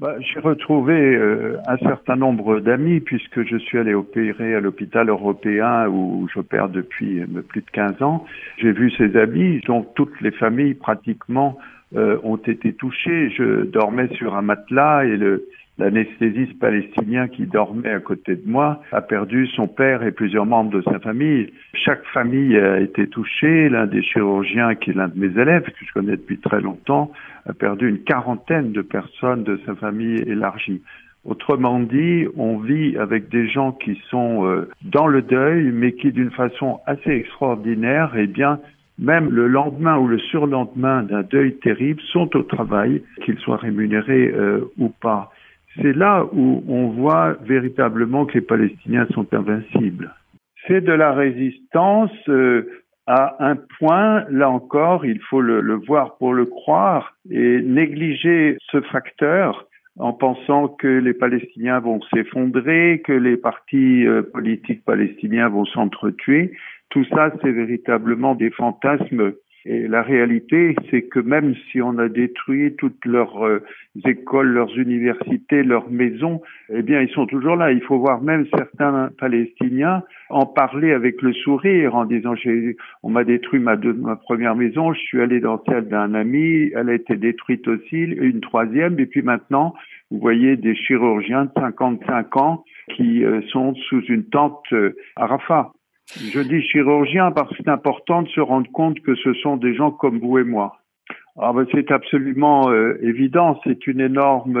J'ai retrouvé un certain nombre d'amis puisque je suis allé opérer à l'hôpital européen où j'opère depuis plus de 15 ans. J'ai vu ces amis, donc toutes les familles pratiquement ont été touchées. Je dormais sur un matelas et l'anesthésiste palestinien qui dormait à côté de moi a perdu son père et plusieurs membres de sa famille. Chaque famille a été touchée. L'un des chirurgiens, qui est l'un de mes élèves, que je connais depuis très longtemps, a perdu une quarantaine de personnes de sa famille élargie. Autrement dit, on vit avec des gens qui sont dans le deuil, mais qui d'une façon assez extraordinaire, eh bien, même le lendemain ou le surlendemain d'un deuil terrible, sont au travail, qu'ils soient rémunérés ou pas. C'est là où on voit véritablement que les Palestiniens sont invincibles. C'est de la résistance à un point, là encore, il faut le voir pour le croire, et négliger ce facteur en pensant que les Palestiniens vont s'effondrer, que les partis politiques palestiniens vont s'entretuer. Tout ça, c'est véritablement des fantasmes. Et la réalité, c'est que même si on a détruit toutes leurs écoles, leurs universités, leurs maisons, eh bien, ils sont toujours là. Il faut voir même certains Palestiniens en parler avec le sourire, en disant on m'a détruit ma première maison, je suis allé dans celle d'un ami, elle a été détruite aussi, une troisième, et puis maintenant, vous voyez des chirurgiens de 55 ans qui sont sous une tente à Rafah. Je dis chirurgien parce que c'est important de se rendre compte que ce sont des gens comme vous et moi. C'est absolument évident, c'est une énorme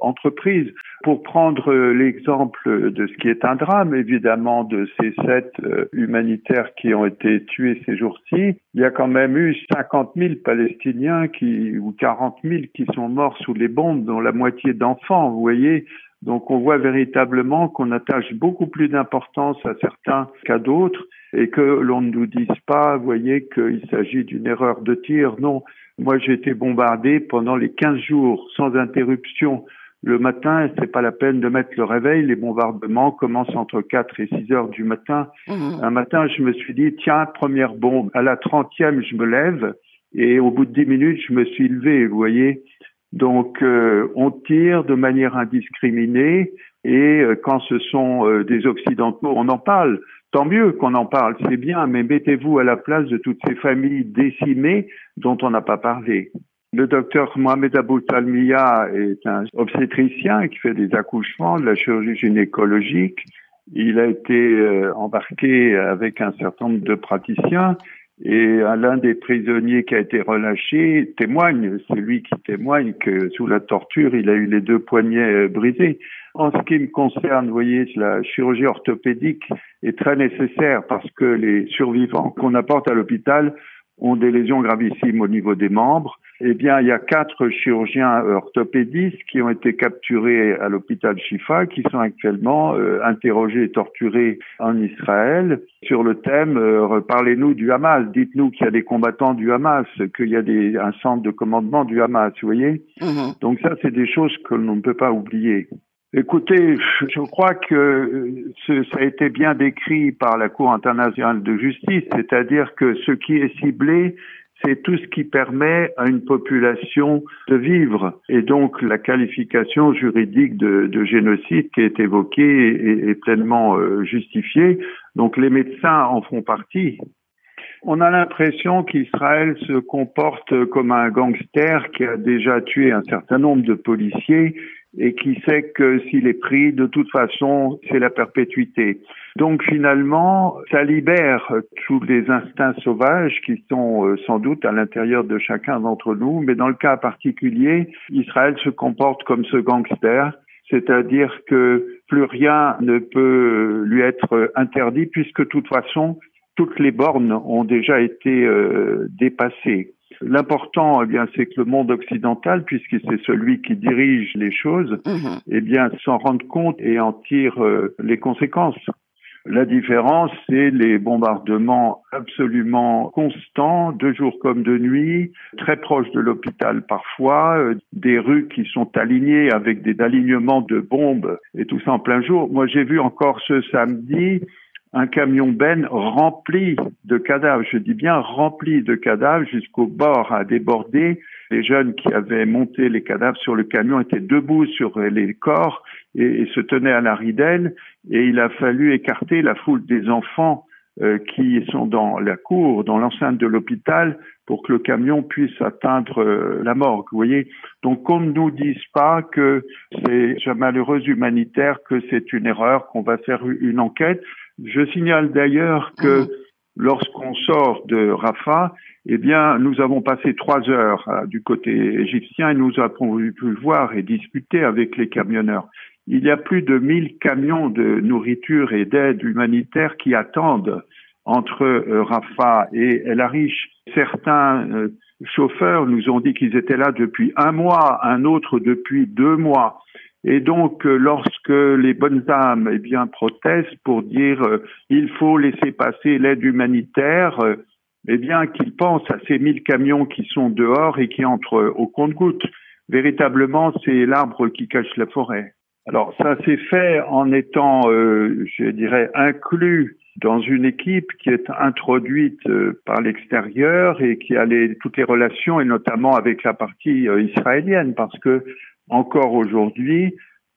entreprise. Pour prendre l'exemple de ce qui est un drame, évidemment, de ces 7 humanitaires qui ont été tués ces jours-ci, il y a quand même eu 50 000 Palestiniens ou 40 000 qui sont morts sous les bombes, dont la moitié d'enfants, vous voyez. Donc on voit véritablement qu'on attache beaucoup plus d'importance à certains qu'à d'autres et que l'on ne nous dise pas, vous voyez, qu'il s'agit d'une erreur de tir. Non, moi j'ai été bombardé pendant les 15 jours sans interruption. Le matin, c'est pas la peine de mettre le réveil, les bombardements commencent entre 4 et 6 heures du matin. Un matin, je me suis dit, tiens, première bombe. À la 30e, je me lève et au bout de 10 minutes, je me suis levé, vous voyez. Donc, on tire de manière indiscriminée et quand ce sont des Occidentaux, on en parle. Tant mieux qu'on en parle, c'est bien, mais mettez-vous à la place de toutes ces familles décimées dont on n'a pas parlé. Le docteur Mohamed Abou Talmiya est un obstétricien qui fait des accouchements, de la chirurgie gynécologique. Il a été embarqué avec un certain nombre de praticiens. Et l'un des prisonniers qui a été relâché témoigne, c'est lui qui témoigne que sous la torture, il a eu les 2 poignets brisés. En ce qui me concerne, vous voyez, la chirurgie orthopédique est très nécessaire parce que les survivants qu'on apporte à l'hôpital ont des lésions gravissimes au niveau des membres. Eh bien, il y a 4 chirurgiens orthopédistes qui ont été capturés à l'hôpital Shifa, qui sont actuellement interrogés et torturés en Israël sur le thème parlez-nous du Hamas, dites-nous qu'il y a des combattants du Hamas, qu'il y a un centre de commandement du Hamas, vous voyez. Donc ça, c'est des choses que l'on ne peut pas oublier. Écoutez, je crois que ça a été bien décrit par la Cour internationale de justice, c'est-à-dire que ce qui est ciblé, c'est tout ce qui permet à une population de vivre. Et donc, la qualification juridique de génocide qui est évoquée est pleinement justifiée. Donc, les médecins en font partie. On a l'impression qu'Israël se comporte comme un gangster qui a déjà tué un certain nombre de policiers et qui sait que s'il est pris, de toute façon, c'est la perpétuité. Donc finalement, ça libère tous les instincts sauvages qui sont sans doute à l'intérieur de chacun d'entre nous, mais dans le cas particulier, Israël se comporte comme ce gangster, c'est-à-dire que plus rien ne peut lui être interdit puisque de toute façon, toutes les bornes ont déjà été dépassées. L'important, eh bien, c'est que le monde occidental, puisque c'est celui qui dirige les choses, eh bien, s'en rende compte et en tire les conséquences. La différence, c'est les bombardements absolument constants, de jour comme de nuit, très proches de l'hôpital parfois, des rues qui sont alignées avec des alignements de bombes et tout ça en plein jour. Moi, j'ai vu encore ce samedi un camion benne rempli de cadavres, je dis bien rempli de cadavres jusqu'au bord à déborder. Les jeunes qui avaient monté les cadavres sur le camion étaient debout sur les corps et se tenaient à la ridelle, et il a fallu écarter la foule des enfants qui sont dans la cour, dans l'enceinte de l'hôpital, pour que le camion puisse atteindre la morgue. Vous voyez, donc qu'on ne nous dise pas que c'est malheureuse humanitaire, que c'est une erreur, qu'on va faire une enquête. Je signale d'ailleurs que lorsqu'on sort de Rafah, eh bien, nous avons passé 3 heures du côté égyptien et nous avons pu voir et discuter avec les camionneurs. Il y a plus de 1000 camions de nourriture et d'aide humanitaire qui attendent entre Rafah et El Arish. Certains chauffeurs nous ont dit qu'ils étaient là depuis 1 mois, un autre depuis 2 mois. Et donc, lorsque les bonnes âmes, eh bien, protestent pour dire il faut laisser passer l'aide humanitaire, eh bien, qu'ils pensent à ces 1000 camions qui sont dehors et qui entrent au compte-gouttes. Véritablement, c'est l'arbre qui cache la forêt. Alors, ça s'est fait en étant, je dirais, inclus dans une équipe qui est introduite par l'extérieur et qui a toutes les relations, et notamment avec la partie israélienne, parce que encore aujourd'hui,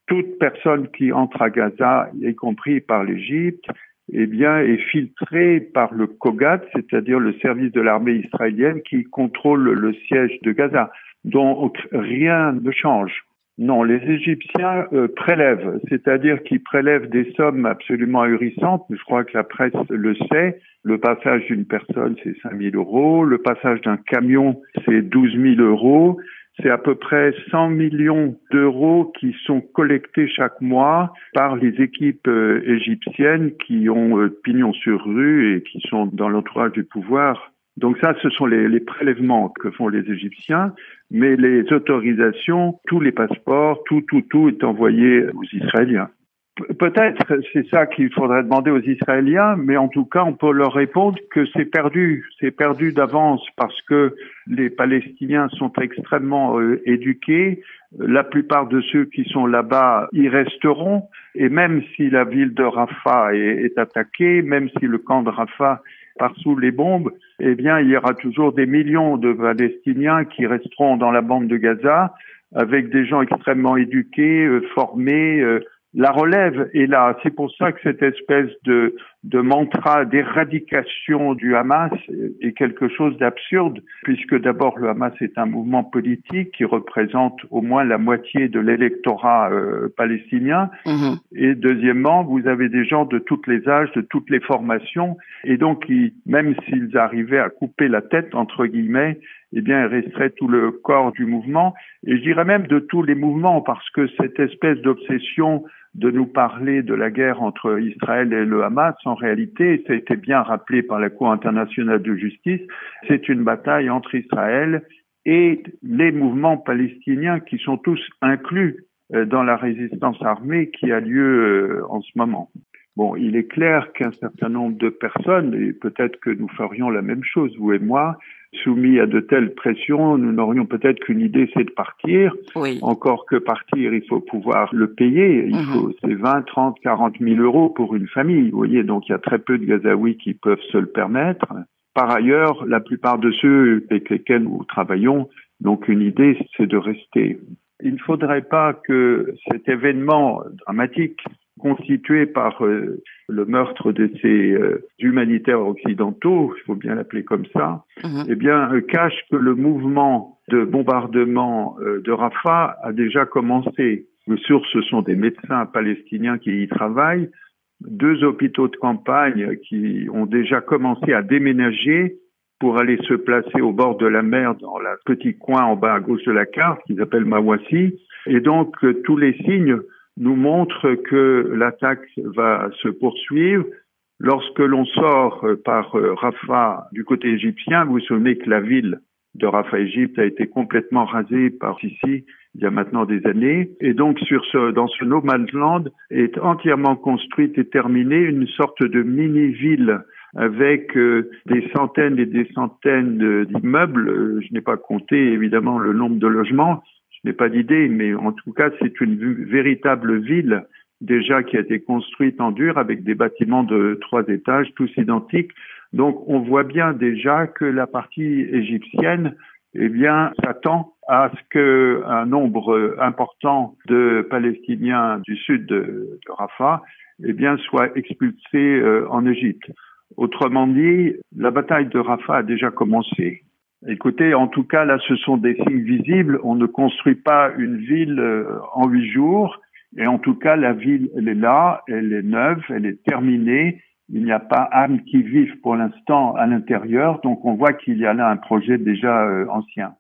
toute personne qui entre à Gaza, y compris par l'Égypte, eh bien, est filtrée par le COGAT, c'est-à-dire le service de l'armée israélienne qui contrôle le siège de Gaza. Donc, rien ne change. Non, les Égyptiens prélèvent, c'est-à-dire qu'ils prélèvent des sommes absolument ahurissantes. Je crois que la presse le sait. Le passage d'une personne, c'est 5 000 €. Le passage d'un camion, c'est 12 000 €. C'est à peu près 100 millions d'euros qui sont collectés chaque mois par les équipes égyptiennes qui ont pignon sur rue et qui sont dans l'entourage du pouvoir. Donc ça, ce sont les prélèvements que font les Égyptiens, mais les autorisations, tous les passeports, tout est envoyé aux Israéliens. Peut-être c'est ça qu'il faudrait demander aux Israéliens, mais en tout cas, on peut leur répondre que c'est perdu d'avance parce que les Palestiniens sont extrêmement éduqués. La plupart de ceux qui sont là-bas y resteront, et même si la ville de Rafah est attaquée, même si le camp de Rafah part sous les bombes, eh bien, il y aura toujours des millions de Palestiniens qui resteront dans la bande de Gaza avec des gens extrêmement éduqués, formés. La relève est là. C'est pour ça que cette espèce de mantra d'éradication du Hamas est quelque chose d'absurde, puisque d'abord le Hamas est un mouvement politique qui représente au moins la moitié de l'électorat palestinien. Et deuxièmement, vous avez des gens de tous les âges, de toutes les formations, et donc même s'ils arrivaient à couper la tête, entre guillemets, eh bien, il resterait tout le corps du mouvement, et je dirais même de tous les mouvements, parce que cette espèce d'obsession de nous parler de la guerre entre Israël et le Hamas, en réalité, ça a été bien rappelé par la Cour internationale de justice, c'est une bataille entre Israël et les mouvements palestiniens qui sont tous inclus dans la résistance armée qui a lieu en ce moment. Bon, il est clair qu'un certain nombre de personnes, et peut-être que nous ferions la même chose, vous et moi, soumis à de telles pressions, nous n'aurions peut-être qu'une idée, c'est de partir. Oui. Encore que partir, il faut pouvoir le payer. C'est 20, 30, 40 000 € pour une famille. Vous voyez, donc il y a très peu de Gazaouis qui peuvent se le permettre. Par ailleurs, la plupart de ceux avec lesquels nous travaillons, donc une idée, c'est de rester. Il ne faudrait pas que cet événement dramatique constitué par le meurtre de ces humanitaires occidentaux, il faut bien l'appeler comme ça, eh bien, cache que le mouvement de bombardement de Rafah a déjà commencé. Les sources, ce sont des médecins palestiniens qui y travaillent, 2 hôpitaux de campagne qui ont déjà commencé à déménager pour aller se placer au bord de la mer dans le petit coin en bas à gauche de la carte qui s'appelle Mawassi. Et donc, tous les signes nous montre que l'attaque va se poursuivre. Lorsque l'on sort par Rafah du côté égyptien, vous vous souvenez que la ville de Rafah, Égypte, a été complètement rasée par Sisi il y a maintenant des années. Et donc, dans ce no man's land est entièrement construite et terminée une sorte de mini-ville avec des centaines et des centaines d'immeubles. Je n'ai pas compté, évidemment, le nombre de logements. Je n'ai pas d'idée, mais en tout cas, c'est une véritable ville déjà qui a été construite en dur avec des bâtiments de 3 étages, tous identiques. Donc, on voit bien déjà que la partie égyptienne eh bien, s'attend à ce qu'un nombre important de Palestiniens du sud de Rafah, eh bien, soient expulsés en Égypte. Autrement dit, la bataille de Rafah a déjà commencé. Écoutez, en tout cas, là, ce sont des signes visibles. On ne construit pas une ville en 8 jours. Et en tout cas, la ville, elle est là, elle est neuve, elle est terminée. Il n'y a pas âme qui vive pour l'instant à l'intérieur. Donc, on voit qu'il y a là un projet déjà ancien.